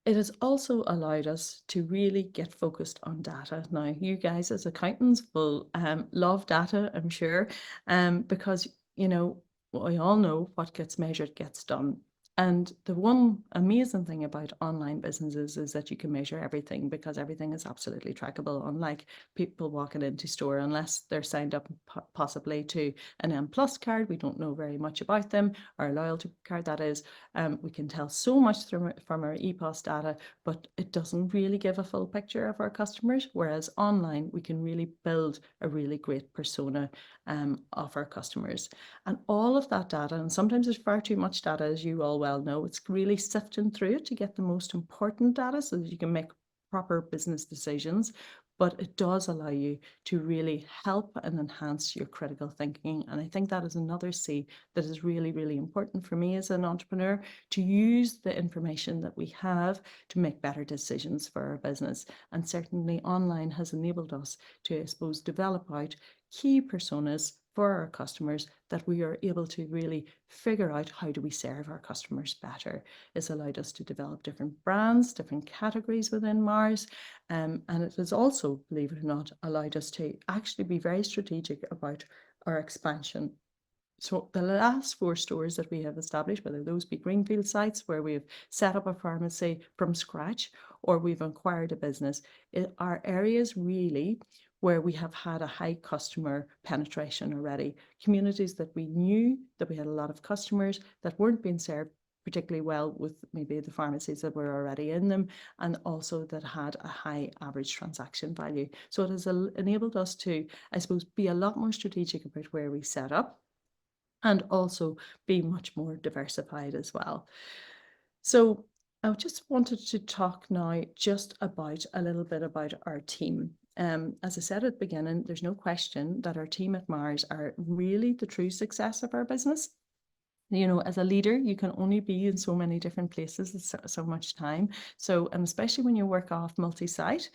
It has also allowed us to really get focused on data. Now, you guys as accountants will love data, I'm sure, because, we all know what gets measured gets done. And the one amazing thing about online businesses is that you can measure everything, because everything is absolutely trackable, unlike people walking into store, unless they're signed up possibly to an M+ card. We don't know very much about them, or a loyalty card, that is. We can tell so much from our EPOS data, but it doesn't really give a full picture of our customers, whereas online we can really build a really great persona of our customers. And all of that data, and sometimes there's far too much data, as you all well know, it's really sifting through it to get the most important data so that you can make proper business decisions. But it does allow you to really help and enhance your critical thinking. And I think that is another C that is really, really important for me as an entrepreneur, to use the information that we have to make better decisions for our business. And certainly online has enabled us to, I suppose, develop out key personas for our customers that we are able to really figure out how do we serve our customers better. It's allowed us to develop different brands, different categories within Mars, and it has also, believe it or not, allowed us to actually be very strategic about our expansion. So the last 4 stores that we have established, whether those be greenfield sites where we've set up a pharmacy from scratch or we've acquired a business, are areas really where we have had a high customer penetration already. Communities that we knew that we had a lot of customers that weren't being served particularly well with maybe the pharmacies that were already in them, and also that had a high average transaction value. So it has enabled us to, I suppose, be a lot more strategic about where we set up, and also be much more diversified as well. So I just wanted to talk now just about a little bit about our team. As I said at the beginning, there's no question that our team at Meagher are really the true success of our business. You know, as a leader, you can only be in so many different places at so much time. So, especially when you work off multi-site,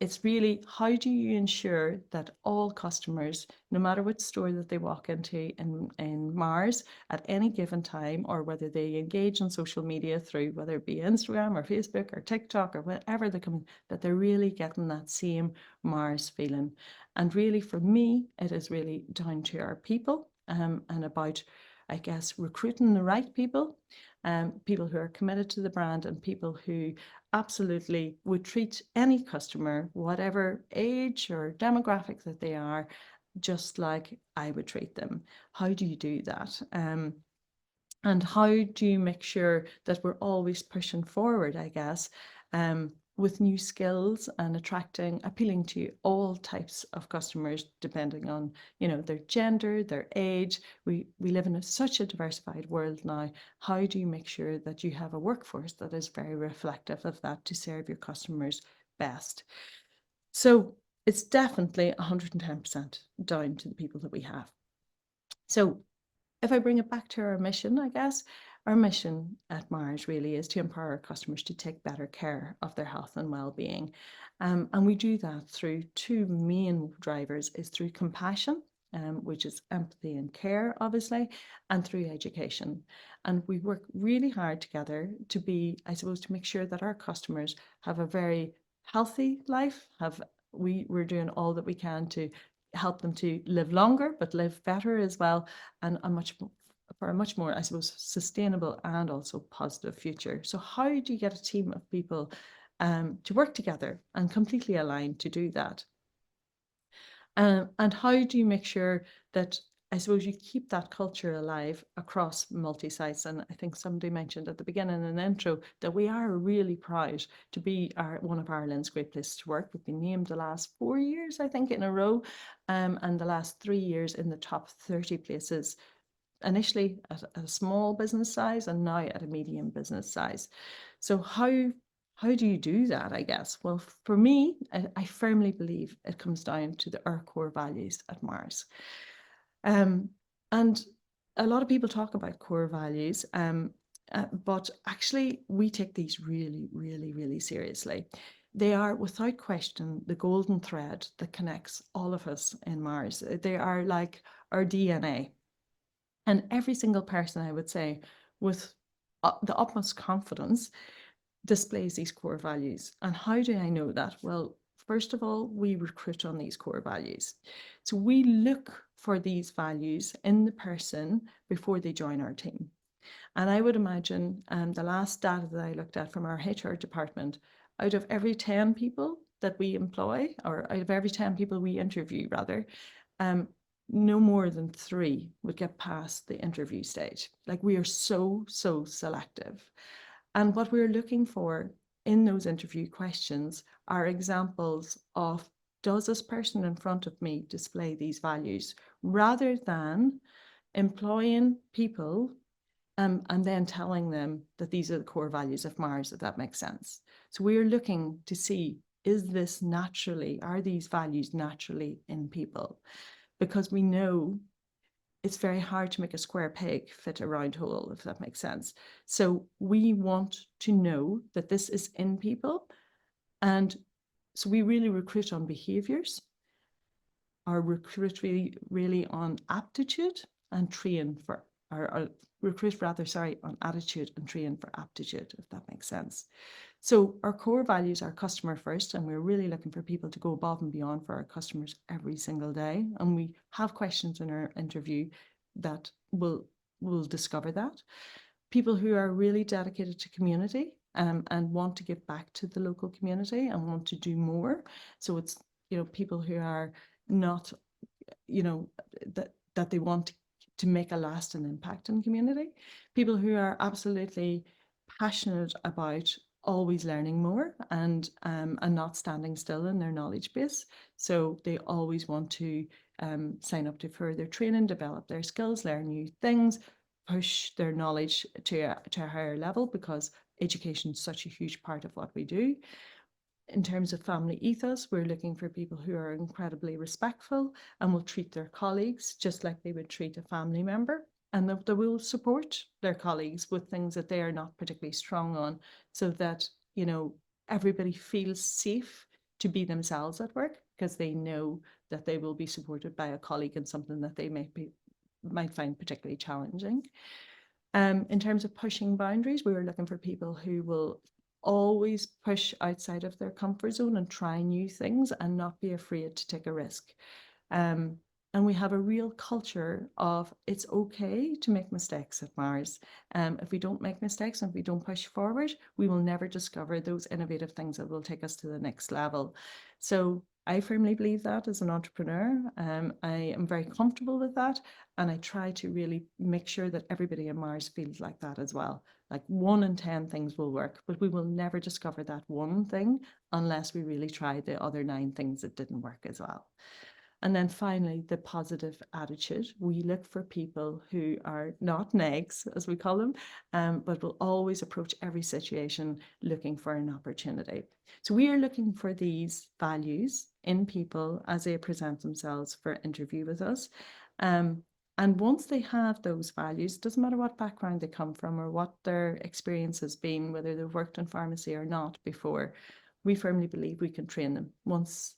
it's really, how do you ensure that all customers, no matter what store that they walk into in Meagher at any given time, or whether they engage on social media through, whether it be Instagram or Facebook or TikTok or whatever they come, that they're really getting that same Meagher feeling. And really, for me, it is really down to our people, and about, I guess, recruiting the right people, people who are committed to the brand, and people who absolutely would treat any customer, whatever age or demographic that they are, just like I would treat them. How do you do that? And how do you make sure that we're always pushing forward, I guess, with new skills and appealing to all types of customers, depending on, you know, their gender, their age. We live in such a diversified world now. How do you make sure that you have a workforce that is very reflective of that to serve your customers best? So it's definitely 110% down to the people that we have. So if I bring it back to our mission, I guess, our mission at Meagher really is to empower our customers to take better care of their health and well-being. And we do that through two main drivers, is through compassion, which is empathy and care, obviously, and through education. And we work really hard together to be, I suppose, to make sure that our customers have a very healthy life. We're doing all that we can to help them to live longer, but live better as well, and for a much more, I suppose, sustainable and also positive future. So how do you get a team of people to work together and completely aligned to do that? And how do you make sure that, I suppose, you keep that culture alive across multi-sites? And I think somebody mentioned at the beginning in the intro that we are really proud to be one of Ireland's great places to work. We've been named the last 4 years, I think, in a row, and the last 3 years in the top 30 places, initially at a small business size and now at a medium business size. So how do you do that, I guess? Well, for me, I firmly believe it comes down to our core values at Meagher. And a lot of people talk about core values, but actually we take these really, really, really seriously. They are, without question, the golden thread that connects all of us in Meagher. They are like our DNA. And every single person, I would say, with the utmost confidence, displays these core values. And how do I know that? Well, first of all, we recruit on these core values. So we look for these values in the person before they join our team. And I would imagine the last data that I looked at from our HR department, out of every 10 people that we employ, or out of every 10 people we interview, rather, no more than 3 would get past the interview stage. Like, we are so selective. And what we're looking for in those interview questions are examples of, does this person in front of me display these values, rather than employing people and then telling them that these are the core values of Meagher, if that makes sense. So we're looking to see, are these values naturally in people? Because we know it's very hard to make a square peg fit a round hole, if that makes sense. So we want to know that this is in people. And so we really recruit on behaviors, or recruit really on aptitude, and train for, or recruit rather, sorry, on attitude and train for aptitude, if that makes sense. So our core values are customer first, and we're really looking for people to go above and beyond for our customers every single day. And we have questions in our interview that will discover that. People who are really dedicated to community and want to give back to the local community and want to do more. So it's, you know, people who are not, you know, that they want to make a lasting impact in community. People who are absolutely passionate about always learning more and not standing still in their knowledge base. So they always want to sign up to further training, develop their skills, learn new things, push their knowledge to a higher level, because education is such a huge part of what we do. In terms of family ethos, we're looking for people who are incredibly respectful and will treat their colleagues just like they would treat a family member, and that they will support their colleagues with things that they are not particularly strong on, so that, you know, everybody feels safe to be themselves at work, because they know that they will be supported by a colleague in something that they might find particularly challenging. In terms of pushing boundaries, we were looking for people who will always push outside of their comfort zone and try new things and not be afraid to take a risk. And we have a real culture of it's okay to make mistakes at Mars. If we don't make mistakes and if we don't push forward, we will never discover those innovative things that will take us to the next level. So I firmly believe that as an entrepreneur. I am very comfortable with that, and I try to really make sure that everybody in Mars feels like that as well. Like 1 in 10 things will work, but we will never discover that one thing unless we really try the other 9 things that didn't work as well. And then finally, the positive attitude. We look for people who are not negs, as we call them, but will always approach every situation looking for an opportunity. So we are looking for these values in people as they present themselves for interview with us. And once they have those values, it doesn't matter what background they come from or what their experience has been, whether they've worked in pharmacy or not before, we firmly believe we can train them once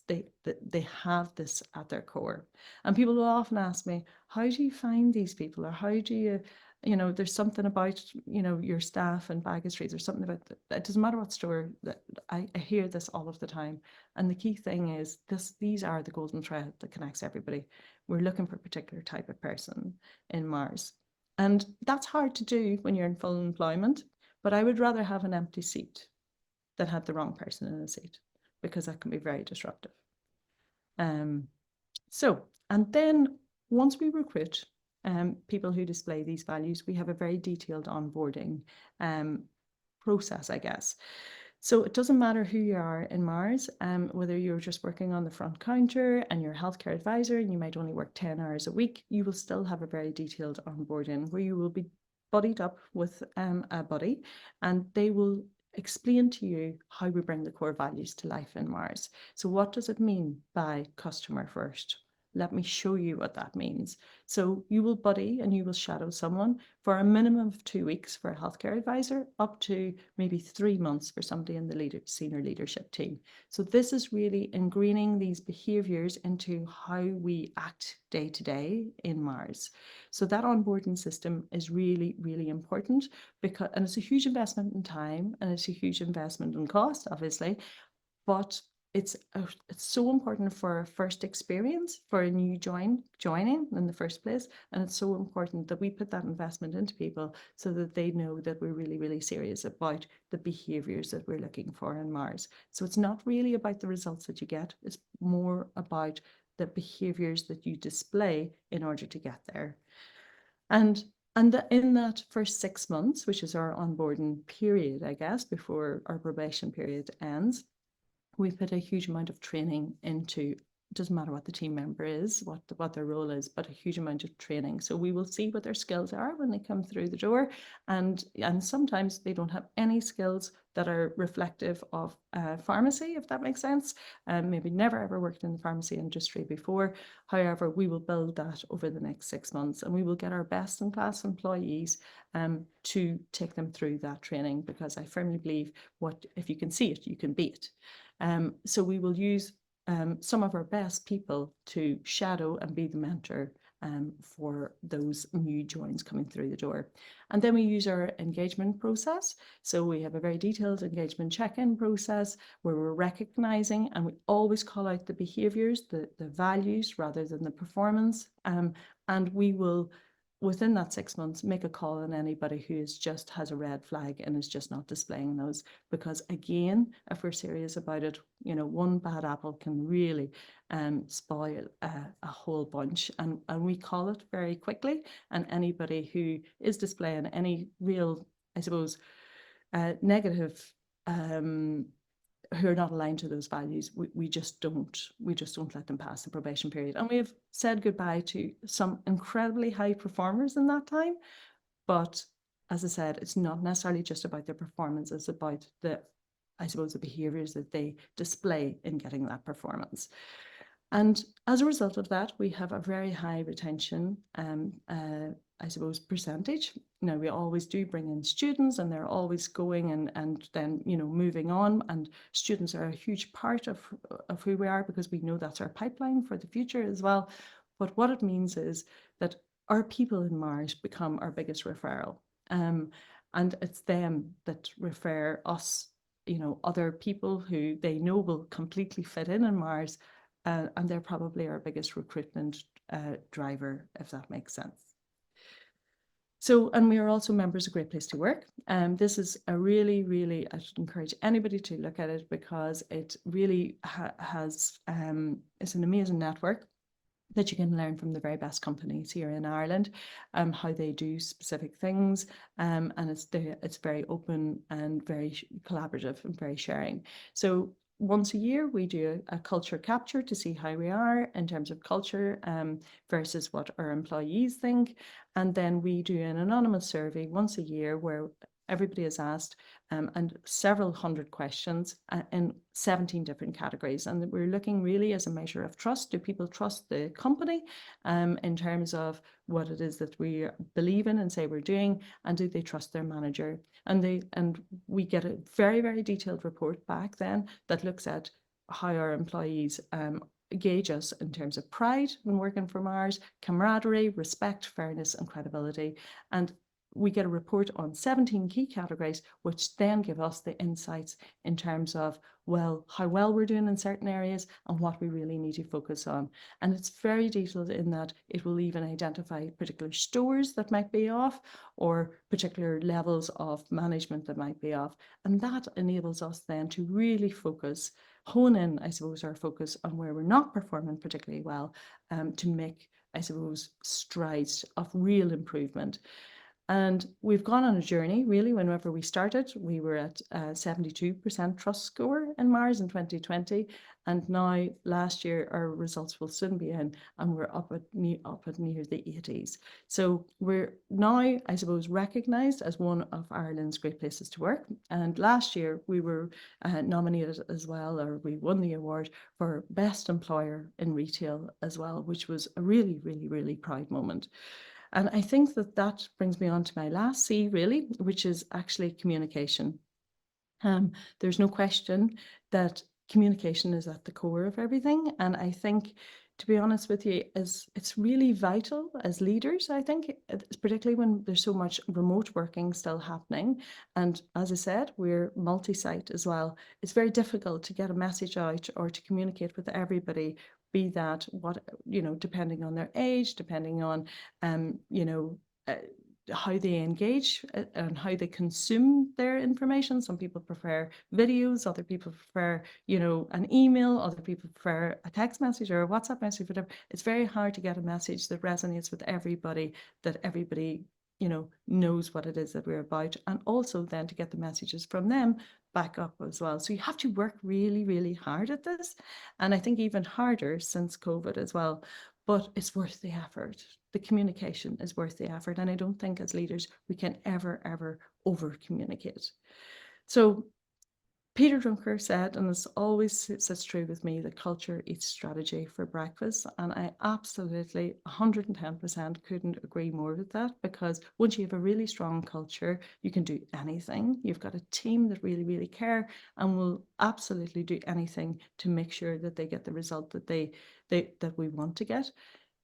they have this at their core. And people will often ask me, how do you find these people, or how do you, there's something about, your staff and baggage streets, or something about it doesn't matter what store, that I hear this all of the time. And the key thing is these are the golden thread that connects everybody. We're looking for a particular type of person in Mars, and that's hard to do when you're in full employment. But I would rather have an empty seat than have the wrong person in a seat, because that can be very disruptive. And then once we recruit people who display these values, we have a very detailed onboarding process, I guess. So it doesn't matter who you are in Mars, whether you're just working on the front counter and you're a healthcare advisor and you might only work 10 hours a week, you will still have a very detailed onboarding where you will be buddied up with a buddy, and they will explain to you how we bring the core values to life in Mars. So what does it mean by customer first? Let me show you what that means. So you will buddy and you will shadow someone for a minimum of 2 weeks for a healthcare advisor, up to maybe 3 months for somebody in the senior leadership team. So this is really ingraining these behaviors into how we act day to day in Mars. So that onboarding system is really, really important, and it's a huge investment in time, and it's a huge investment in cost, obviously, but it's so important for a first experience, for a new joining in the first place. And it's so important that we put that investment into people so that they know that we're really, really serious about the behaviors that we're looking for in Mars. So it's not really about the results that you get. It's more about the behaviors that you display in order to get there. And in that first 6 months, which is our onboarding period, I guess, before our probation period ends, we put a huge amount of training into, it doesn't matter what the team member is, what their role is, but a huge amount of training. So we will see what their skills are when they come through the door. And sometimes they don't have any skills that are reflective of pharmacy, if that makes sense. Maybe never ever worked in the pharmacy industry before. However, we will build that over the next 6 months, and we will get our best in class employees to take them through that training, because I firmly believe if you can see it, you can be it. So we will use some of our best people to shadow and be the mentor for those new joins coming through the door. And then we use our engagement process. So we have a very detailed engagement check-in process where we're recognizing, and we always call out the behaviors, the values rather than the performance. And we will within that 6 months, make a call on anybody who has a red flag and is just not displaying those. Because again, if we're serious about it, one bad apple can really spoil a whole bunch, and we call it very quickly. And anybody who is displaying any real, I suppose, negative, who are not aligned to those values, we just don't let them pass the probation period. And we have said goodbye to some incredibly high performers in that time. But as I said, it's not necessarily just about their performance, it's about the behaviors that they display in getting that performance. And as a result of that, we have a very high retention, percentage. Now, we always do bring in students, and they're always going and then, moving on. And students are a huge part of who we are, because we know that's our pipeline for the future as well. But what it means is that our people in Mars become our biggest referral. And it's them that refer us, other people who they know will completely fit in Mars. And they're probably our biggest recruitment driver, if that makes sense. So, and we are also members of Great Place to Work. This is a really, really, I should encourage anybody to look at it, because it really it's an amazing network that you can learn from the very best companies here in Ireland, how they do specific things, and it's very open and very collaborative and very sharing. So once a year, we do a culture capture to see how we are in terms of culture versus what our employees think. And then we do an anonymous survey once a year where everybody is asked and several hundred questions in 17 different categories. And we're looking really as a measure of trust. Do people trust the company in terms of what it is that we believe in and say we're doing? And do they trust their manager? And we get a very, very detailed report back then that looks at how our employees gauge us in terms of pride when working for Mars, camaraderie, respect, fairness, and credibility. And we get a report on 17 key categories, which then give us the insights in terms of, well, how well we're doing in certain areas and what we really need to focus on. And it's very detailed in that it will even identify particular stores that might be off, or particular levels of management that might be off. And that enables us then to really hone in, our focus on where we're not performing particularly well, to make, strides of real improvement. And we've gone on a journey, really. Whenever we started, we were at 72% trust score in Mars in 2020. And now, last year, our results will soon be in, and we're up at near the 80s. So we're now, recognised as one of Ireland's great places to work. And last year, we were nominated as well, or we won the award for Best Employer in Retail as well, which was a really, really, really proud moment. And I think that brings me on to my last C, really, which is actually communication. There's no question that communication is at the core of everything. And I think, to be honest with you, it's really vital as leaders, I think, particularly when there's so much remote working still happening. And as I said, we're multi-site as well. It's very difficult to get a message out or to communicate with everybody, be that depending on their age, depending on, how they engage and how they consume their information. Some people prefer videos, other people prefer, an email, other people prefer a text message or a WhatsApp message, whatever. It's very hard to get a message that resonates with everybody, that everybody, knows what it is that we're about, and also then to get the messages from them back up as well. So you have to work really, really hard at this. And I think even harder since COVID as well. But it's worth the effort. The communication is worth the effort. And I don't think as leaders we can ever over communicate. So Peter Drucker said, and this always sits true with me, that culture eats strategy for breakfast. And I absolutely 110% couldn't agree more with that, because once you have a really strong culture, you can do anything. You've got a team that really, really care and will absolutely do anything to make sure that they get the result that that we want to get.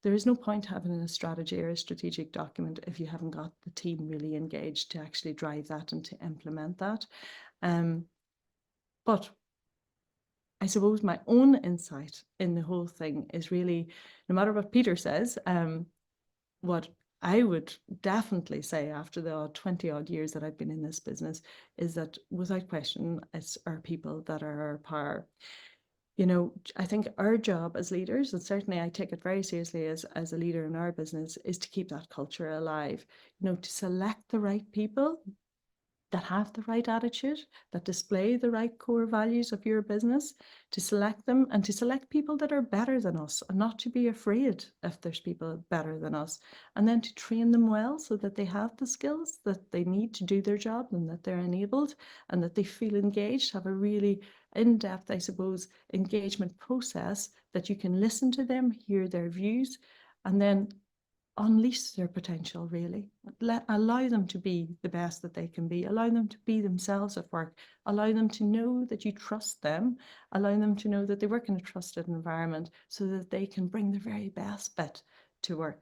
There is no point having a strategy or a strategic document if you haven't got the team really engaged to actually drive that and to implement that. But I suppose my own insight in the whole thing is really, no matter what Peter says, what I would definitely say after the 20 odd years that I've been in this business is that without question, it's our people that are our power. You know, I think our job as leaders, and certainly I take it very seriously as a leader in our business, is to keep that culture alive, you know, to select the right people that have the right attitude, that display the right core values of your business, to select them and to select people that are better than us and not to be afraid if there's people better than us. And then to train them well so that they have the skills that they need to do their job and that they're enabled and that they feel engaged, have a really in-depth, I suppose, engagement process that you can listen to them, hear their views, and then unleash their potential, really. Allow them to be the best that they can be, allow them to be themselves at work, allow them to know that you trust them, allow them to know that they work in a trusted environment so that they can bring the very best bit to work.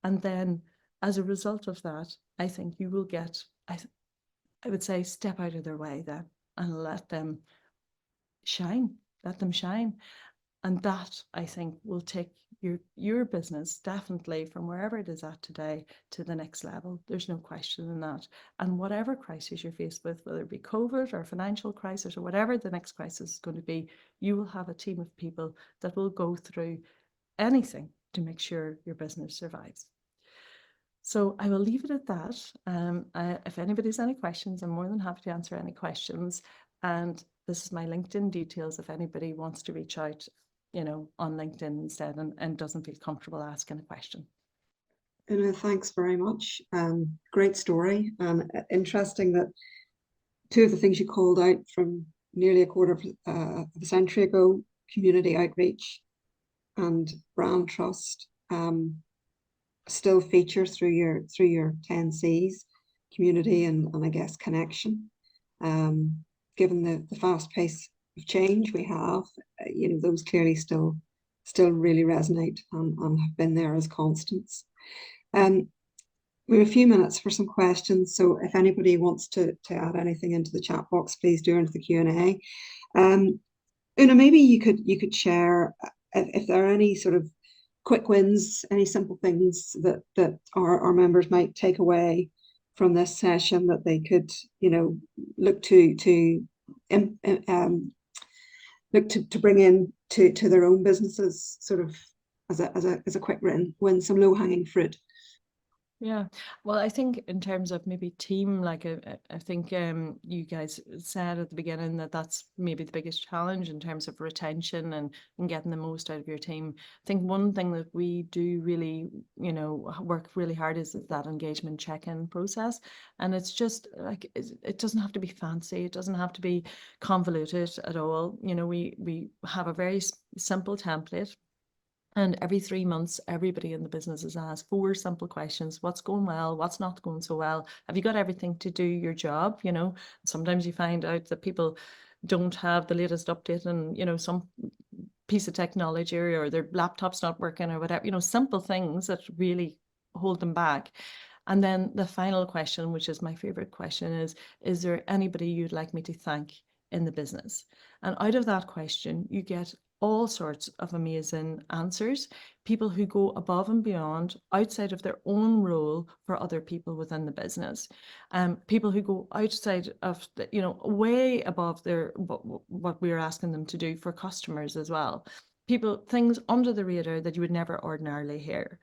And then as a result of that, I think you will get, I would say, step out of their way then and let them shine, let them shine. And that, I think, will take your business definitely from wherever it is at today to the next level. There's no question in that. And whatever crisis you're faced with, whether it be COVID or financial crisis or whatever the next crisis is going to be, you will have a team of people that will go through anything to make sure your business survives. So I will leave it at that. If anybody's any questions, I'm more than happy to answer any questions. And this is my LinkedIn details if anybody wants to reach out, you know, on LinkedIn instead and doesn't feel comfortable asking a question. Thanks very much. Great story, and interesting that two of the things you called out from nearly a quarter of a century ago, community outreach and brand trust, still feature through your 10 C's, community and I guess connection. Given the fast pace of change we have, you know, those clearly still really resonate and have been there as constants. We have a few minutes for some questions, so if anybody wants to add anything into the chat box, please do into the Q&A. Oonagh, maybe you could share if there are any sort of quick wins, any simple things that our members might take away from this session that they could, you know, look to bring in to their own businesses, sort of as a quick win, some low-hanging fruit. Yeah, well, I think in terms of maybe team, like I think you guys said at the beginning that that's maybe the biggest challenge in terms of retention and getting the most out of your team. I think one thing that we do really, you know, work really hard is that engagement check-in process. And it's just like, it doesn't have to be fancy. It doesn't have to be convoluted at all. You know, we have a very simple template. And every 3 months, everybody in the business is asked 4 simple questions. What's going well? What's not going so well? Have you got everything to do your job? You know, sometimes you find out that people don't have the latest update and, you know, some piece of technology or their laptop's not working or whatever, you know, simple things that really hold them back. And then the final question, which is my favorite question, is there anybody you'd like me to thank in the business? And out of that question, you get all sorts of amazing answers, people who go above and beyond outside of their own role for other people within the business, people who go outside of the, you know, way above their what we're asking them to do for customers as well. People, things under the radar that you would never ordinarily hear.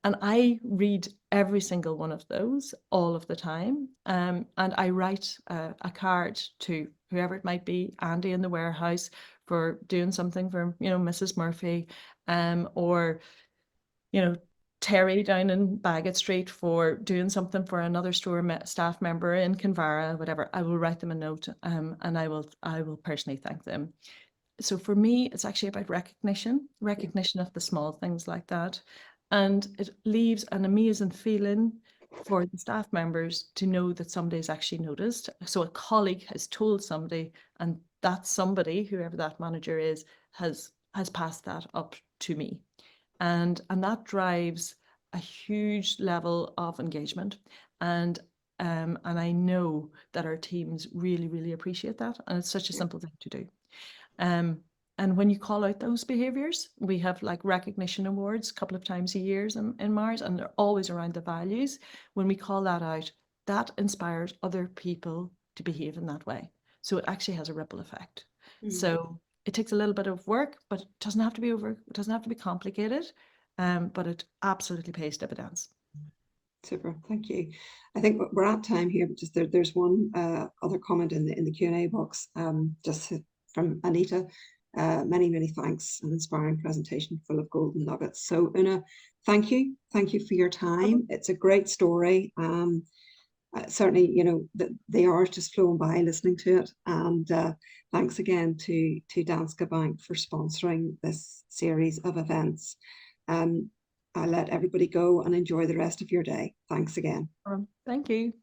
And I read every single one of those all of the time. And I write a card to whoever it might be, Andy in the warehouse for doing something for, you know, Mrs. Murphy, or, you know, Terry down in Bagot Street for doing something for another store staff member in Kinvara, whatever. I will write them a note, and I will personally thank them. So for me, it's actually about recognition of the small things like that. And it leaves an amazing feeling for the staff members to know that somebody's actually noticed. So a colleague has told somebody, and that somebody, whoever that manager is, has passed that up to me. And that drives a huge level of engagement. And I know that our teams really, really appreciate that. And it's such a simple thing to do. And when you call out those behaviors, we have like recognition awards a couple of times a year in Mars, and they're always around the values. When we call that out, that inspires other people to behave in that way. So it actually has a ripple effect. So it takes a little bit of work, but it doesn't have to be it doesn't have to be complicated, but it absolutely pays dividends. Super, thank you. I think we're at time here, but just there's one other comment in the Q&A box, just from Anita. Many thanks, an inspiring presentation full of golden nuggets. So Oonagh, thank you for your time. It's a great story. Certainly, you know, the hours just flowing by listening to it, and thanks again to Danske Bank for sponsoring this series of events. I'll let everybody go and enjoy the rest of your day. Thanks again. Thank you.